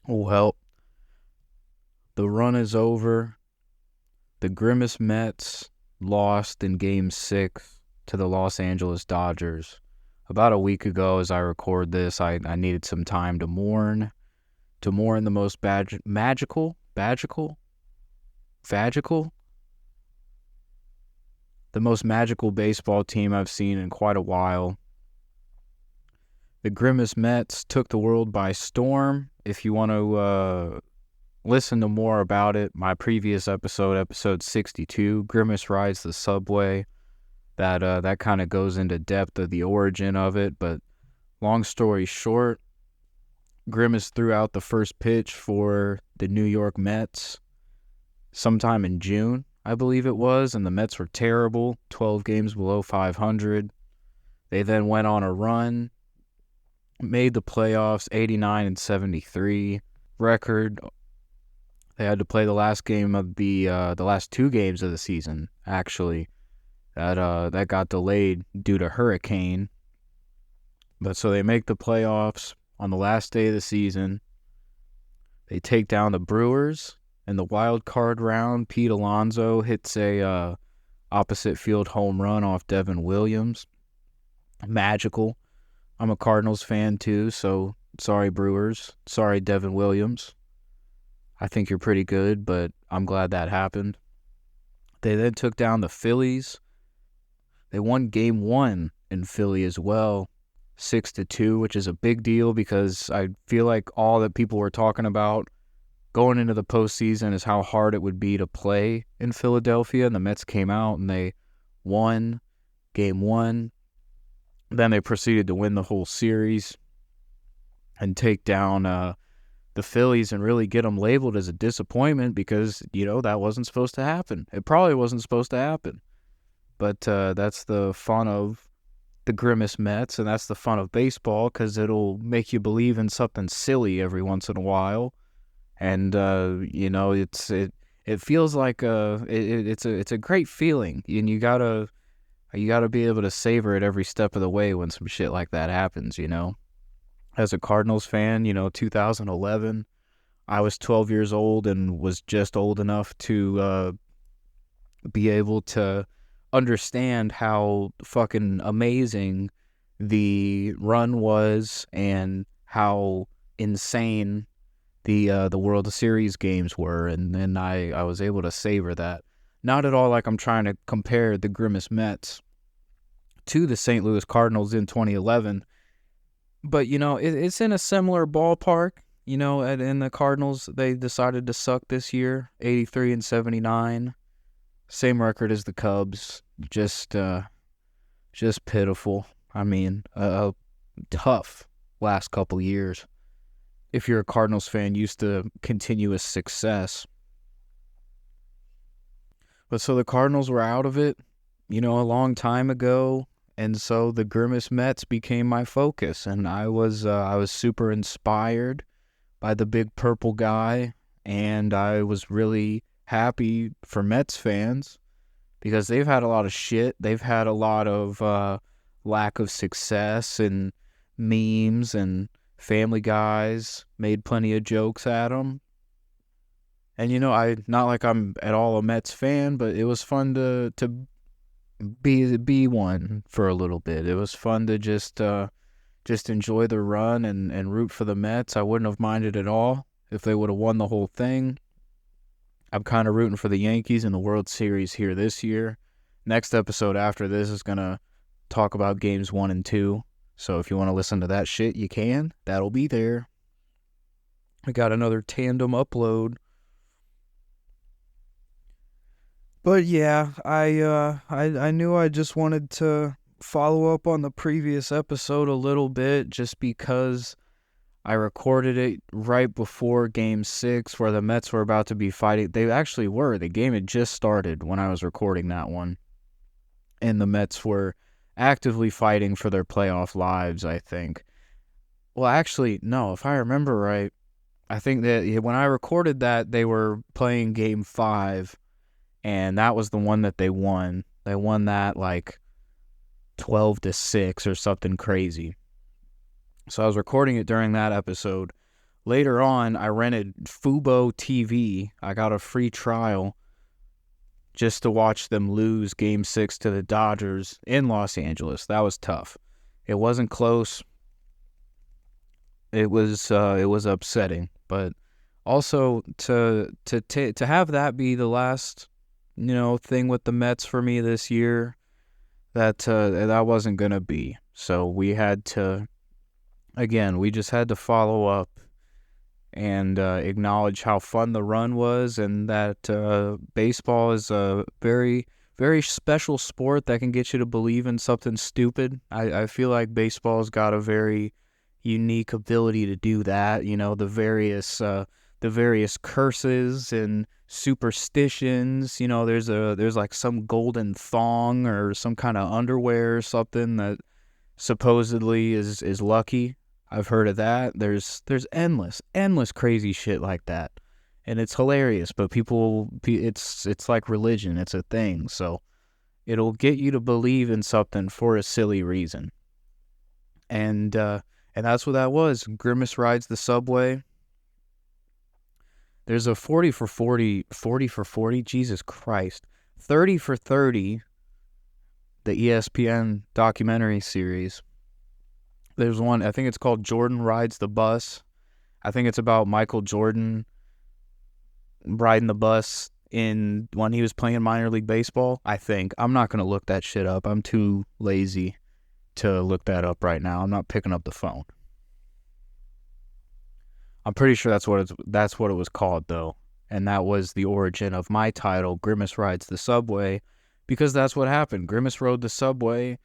Well, the run is over. The Grimace Mets lost in Game 6 to the Los Angeles Dodgers. About a week ago, as I record this, I needed some time to mourn the most the most magical baseball team I've seen in quite a while. The Grimace Mets took the world by storm. If you want to listen to more about it, my previous episode 62, Grimace Rides the Subway, that kind of goes into depth of the origin of it. But long story short, Grimace threw out the first pitch for the New York Mets sometime in June, I believe it was, and the Mets were terrible, 12 games below 500. They then went on a run, made the playoffs, 89-73 record. They had to play the last game of the last two games of the season, actually. That got delayed due to hurricane. But so they make the playoffs on the last day of the season. They take down the Brewers in the wild card round. Pete Alonso hits a opposite field home run off Devin Williams. Magical. I'm a Cardinals fan too, so sorry Brewers. Sorry Devin Williams. I think you're pretty good, but I'm glad that happened. They then took down the Phillies. They won Game 1 in Philly as well, 6-2, which is a big deal because I feel like all that people were talking about going into the postseason is how hard it would be to play in Philadelphia, and the Mets came out and they won Game 1. Then they proceeded to win the whole series and take down the Phillies and really get them labeled as a disappointment because, that wasn't supposed to happen. It probably wasn't supposed to happen. But that's the fun of the Grimace Mets, and that's the fun of baseball because it'll make you believe in something silly every once in a while. And, it feels like it's a great feeling, and you gotta be able to savor it every step of the way when some shit like that happens, As a Cardinals fan, 2011, I was 12 years old and was just old enough to be able to understand how fucking amazing the run was and how insane the World Series games were, and then I was able to savor that. Not at all like I'm trying to compare the Grimace Mets to the St. Louis Cardinals in 2011, but, it's in a similar ballpark. In the Cardinals, they decided to suck this year, 83-79. Same record as the Cubs. Just pitiful. I mean, a tough last couple years. If you're a Cardinals fan used to continuous success. But so the Cardinals were out of it, a long time ago. And so the Grimace Mets became my focus, and I was super inspired by the big purple guy, and I was really happy for Mets fans because they've had a lot of shit. They've had a lot of lack of success and memes, and Family Guys made plenty of jokes at them. And I not like I'm at all a Mets fan, but it was fun to be one for a little bit. It was fun to just enjoy the run and root for the Mets. I wouldn't have minded at all if they would have won the whole thing. I'm kind of rooting for the Yankees in the World Series here this year. Next episode after this is going to talk about games 1 and 2. So if you want to listen to that shit, you can. That'll be there. I got another tandem upload. But yeah, I knew I just wanted to follow up on the previous episode a little bit just because I recorded it right before Game 6 where the Mets were about to be fighting. They actually were. The game had just started when I was recording that one. And the Mets were actively fighting for their playoff lives, I think. Well, actually, no, if I remember right, I think that when I recorded that, they were playing Game 5. And that was the one that they won. They won that like 12-6 or something crazy. So I was recording it during that episode. Later on, I rented Fubo TV. I got a free trial just to watch them lose Game 6 to the Dodgers in Los Angeles. That was tough. It wasn't close. It was upsetting, but also to have that be the last, thing with the Mets for me this year, that wasn't gonna be. So we had to, again, we just had to follow up and acknowledge how fun the run was, and that baseball is a very, very special sport that can get you to believe in something stupid. I feel like baseball's got a very unique ability to do that. The various curses and superstitions. There's like some golden thong or some kind of underwear or something that supposedly is lucky. I've heard of that. There's endless crazy shit like that, and it's hilarious. But it's like religion. It's a thing. So it'll get you to believe in something for a silly reason, and that's what that was. Grimace rides the subway. There's a 40 for 40, Jesus Christ, 30 for 30, the ESPN documentary series. There's one, I think it's called Jordan Rides the Bus. I think it's about Michael Jordan riding the bus when he was playing minor league baseball, I think. I'm not going to look that shit up. I'm too lazy to look that up right now. I'm not picking up the phone. I'm pretty sure that's what it was called, though. And that was the origin of my title, Grimace Rides the Subway, because that's what happened. Grimace rode the subway,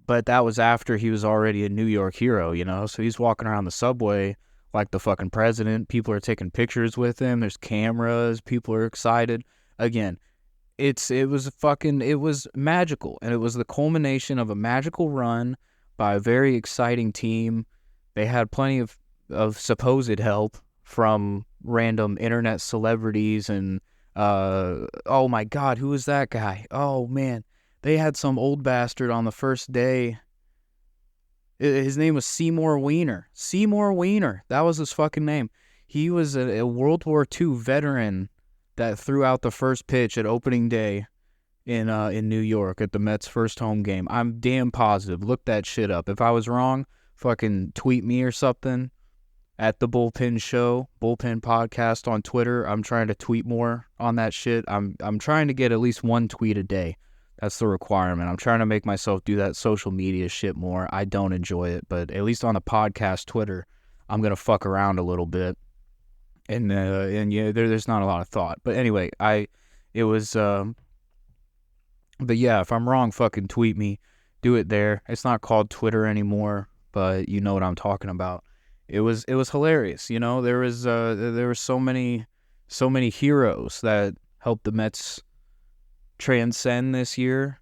but that was after he was already a New York hero, So he's walking around the subway like the fucking president. People are taking pictures with him. There's cameras. People are excited. Again, it was magical. And it was the culmination of a magical run by a very exciting team. They had plenty of supposed help from random internet celebrities and, oh my God, who was that guy? Oh man. They had some old bastard on the first day. His name was Seymour Wiener. Seymour Wiener. That was his fucking name. He was a World War II veteran that threw out the first pitch at opening day in New York at the Mets' first home game. I'm damn positive. Look that shit up. If I was wrong, fucking tweet me or something at the Bullpen Show, Bullpen Podcast on Twitter. I'm trying to tweet more on that shit. I'm trying to get at least one tweet a day. That's the requirement. I'm trying to make myself do that social media shit more. I don't enjoy it, but at least on the podcast Twitter, I'm gonna fuck around a little bit, and there's not a lot of thought. But anyway, but yeah, if I'm wrong, fucking tweet me. Do it there. It's not called Twitter anymore, but you know what I'm talking about. It was hilarious. There were so many heroes that helped the Mets transcend this year,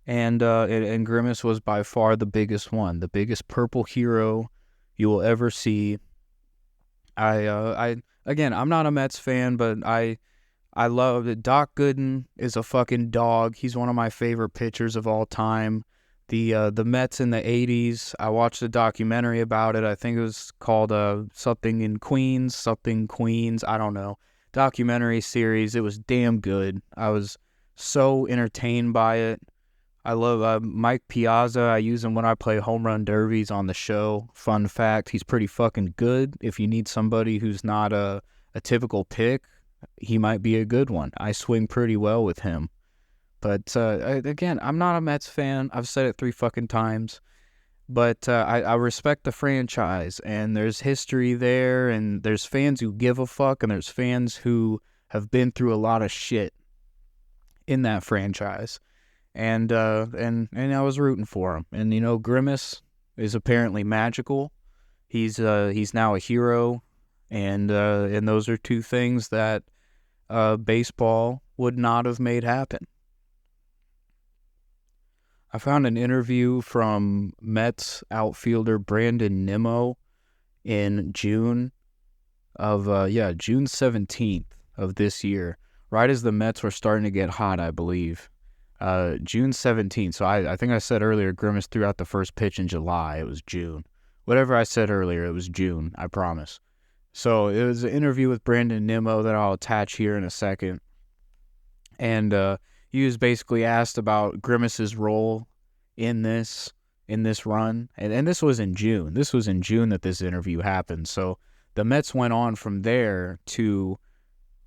and Grimace was by far the biggest one, the biggest purple hero you will ever see. Again, I'm not a Mets fan, but I love it. Doc Gooden is a fucking dog. He's one of my favorite pitchers of all time. The Mets in the 80s, I watched a documentary about it. I think it was called something Queens, I don't know. Documentary series. It was damn good. I was so entertained by it. I love Mike Piazza. I use him when I play home run derbies on the show. Fun fact, he's pretty fucking good. If you need somebody who's not a typical pick, he might be a good one. I swing pretty well with him. But again, I'm not a Mets fan. I've said it 3 fucking times. But I respect the franchise, and there's history there, and there's fans who give a fuck, and there's fans who have been through a lot of shit in that franchise, and I was rooting for him. And Grimace is apparently magical. He's now a hero, and those are 2 things that baseball would not have made happen. I found an interview from Mets outfielder Brandon Nimmo in June 17th of this year, right as the Mets were starting to get hot, I believe. June 17th. So I think I said earlier Grimace threw out the first pitch in July. It was June. Whatever I said earlier, it was June, I promise. So it was an interview with Brandon Nimmo that I'll attach here in a second. And he was basically asked about Grimace's role in this run. And this was in June. This was in June that this interview happened. So the Mets went on from there to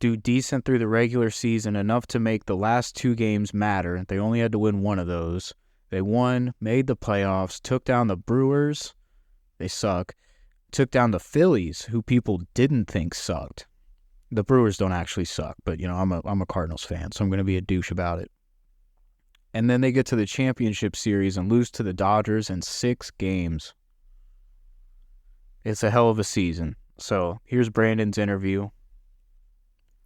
do decent through the regular season, enough to make the last 2 games matter. They only had to win one of those. They won, made the playoffs, took down the Brewers. They suck. Took down the Phillies, who people didn't think sucked. The Brewers don't actually suck, but I'm a Cardinals fan, so I'm going to be a douche about it. And then they get to the championship series and lose to the Dodgers in 6 games. It's a hell of a season. So here's Brandon's interview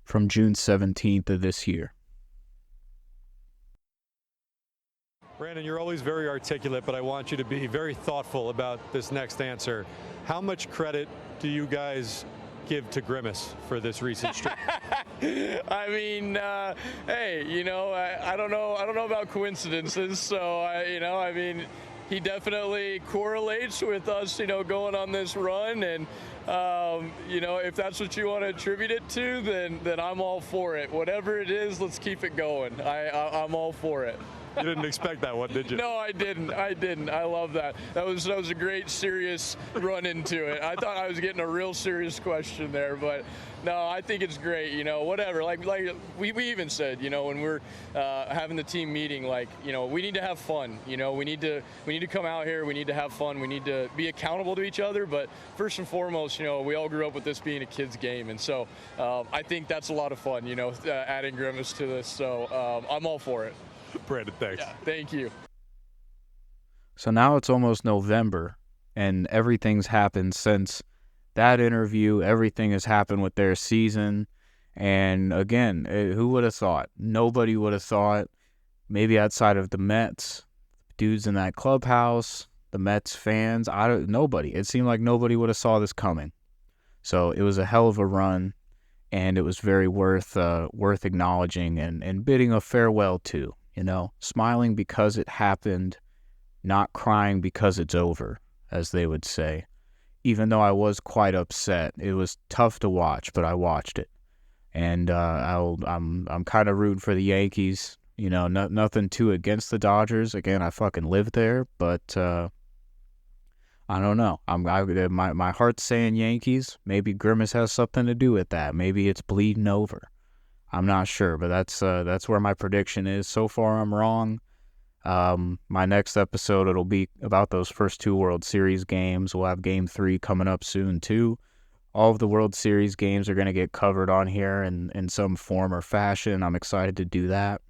from June 17th of this year. Brandon, you're always very articulate, but I want you to be very thoughtful about this next answer. How much credit do you guys give to Grimace for this recent streak? I mean, hey, I don't know about coincidences, so I mean, he definitely correlates with us, going on this run, and if that's what you want to attribute it to, then I'm all for it. Whatever it is, let's keep it going. I'm all for it. You didn't expect that one, did you? No, I didn't. I love that. That was a great, serious run into it. I thought I was getting a real serious question there, but no, I think it's great. Whatever. Like we even said, when we're having the team meeting, we need to have fun. We need to come out here. We need to have fun. We need to be accountable to each other. But first and foremost, we all grew up with this being a kid's game, and so I think that's a lot of fun. Adding Grimace to this. So I'm all for it. Brandon, thanks. Yeah, thank you. So now it's almost November, and everything's happened since that interview. Everything has happened with their season. And again, who would have thought? Nobody would have thought, maybe outside of the Mets, dudes in that clubhouse, the Mets fans, nobody. It seemed like nobody would have saw this coming. So it was a hell of a run, and it was very worth acknowledging and bidding a farewell to. Smiling because it happened, not crying because it's over, as they would say. Even though I was quite upset, it was tough to watch, but I watched it, and I'm kind of rooting for the Yankees. Nothing too against the Dodgers. Again, I fucking live there, but I don't know. My heart's saying Yankees. Maybe Grimace has something to do with that. Maybe it's bleeding over. I'm not sure, but that's where my prediction is. So far, I'm wrong. My next episode, it'll be about those first 2 World Series games. We'll have Game 3 coming up soon, too. All of the World Series games are going to get covered on here in some form or fashion. I'm excited to do that.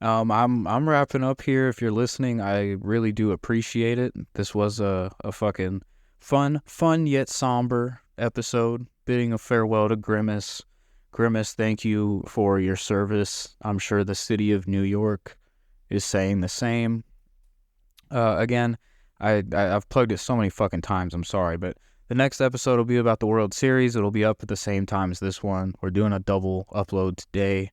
I'm wrapping up here. If you're listening, I really do appreciate it. This was a fucking fun yet somber episode, bidding a farewell to Grimace. Grimace, thank you for your service. I'm sure the city of New York is saying the same. Again, I've plugged it so many fucking times, I'm sorry, but the next episode will be about the World Series. It'll be up at the same time as this one. We're doing a double upload today,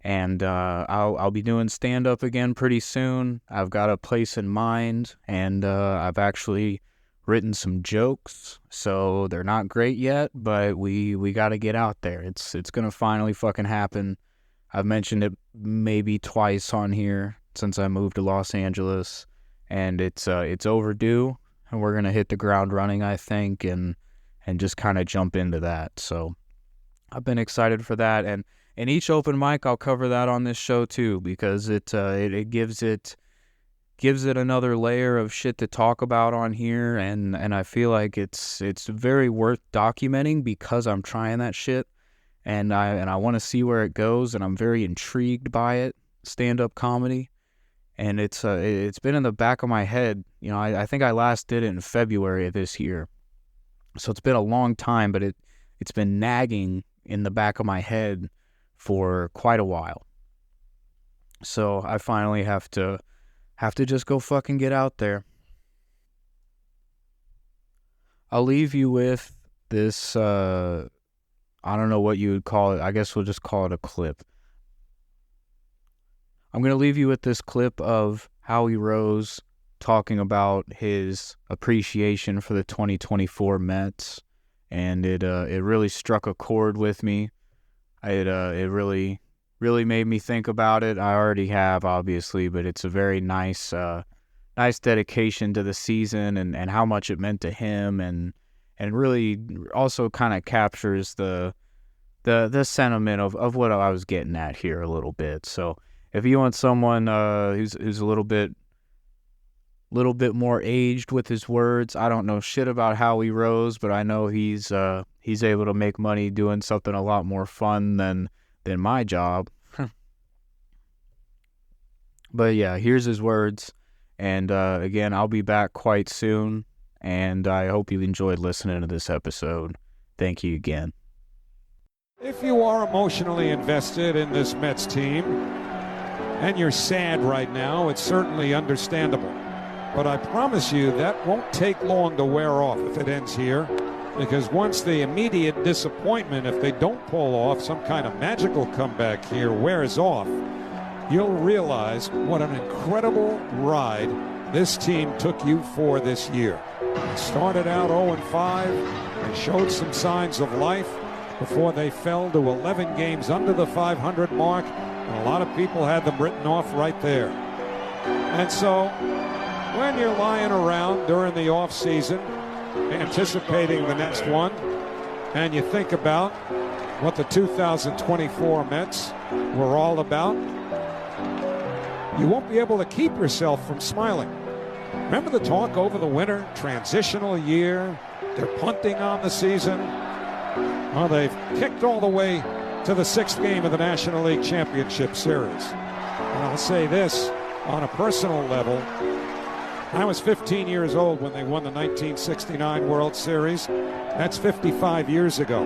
and I'll be doing stand-up again pretty soon. I've got a place in mind, and I've actually written some jokes, so they're not great yet, but we got to get out there. It's gonna finally fucking happen. I've mentioned it maybe twice on here since I moved to Los Angeles, and it's overdue, and we're gonna hit the ground running, I think, and just kind of jump into that. So I've been excited for that, and each open mic I'll cover that on this show too, because it gives it another layer of shit to talk about on here, and I feel like it's very worth documenting because I'm trying that shit, and I want to see where it goes, and I'm very intrigued by it, stand-up comedy, and it's been in the back of my head. I think I last did it in February of this year, so it's been a long time, but it's been nagging in the back of my head for quite a while. So I finally have to just go fucking get out there. I'll leave you with this, I don't know what you would call it. I guess we'll just call it a clip. I'm going to leave you with this clip of Howie Rose talking about his appreciation for the 2024 Mets and it really struck a chord with me. It really made me think about it. I already have, obviously, but it's a very nice dedication to the season and how much it meant to him, and really also kind of captures the sentiment of what I was getting at here a little bit. So if you want someone who's a little bit more aged with his words, I don't know shit about Howie Rose, but I know he's able to make money doing something a lot more fun than my job. But yeah, here's his words. And again, I'll be back quite soon, and I hope you enjoyed listening to this episode. Thank you again. If you are emotionally invested in this Mets team, and you're sad right now, it's certainly understandable. But I promise you that won't take long to wear off if it ends here, because once the immediate disappointment, if they don't pull off some kind of magical comeback here, wears off, you'll realize what an incredible ride this team took you for this year. They started out 0-5 and showed some signs of life before they fell to 11 games under the 500 mark, and a lot of people had them written off right there. And so when you're lying around during the off season anticipating the next one, and you think about what the 2024 Mets were all about, you won't be able to keep yourself from smiling. Remember the talk over the winter? Transitional year. They're punting on the season. Well, they've kicked all the way to the 6th game of the National League Championship Series. And I'll say this, on a personal level, I was 15 years old when they won the 1969 World Series. That's 55 years ago.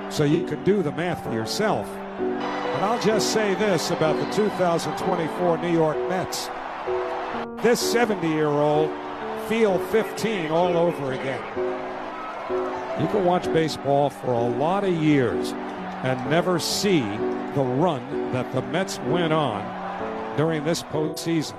So you can do the math for yourself. But I'll just say this about the 2024 New York Mets. This 70-year-old feel 15 all over again. You can watch baseball for a lot of years and never see the run that the Mets went on during this postseason.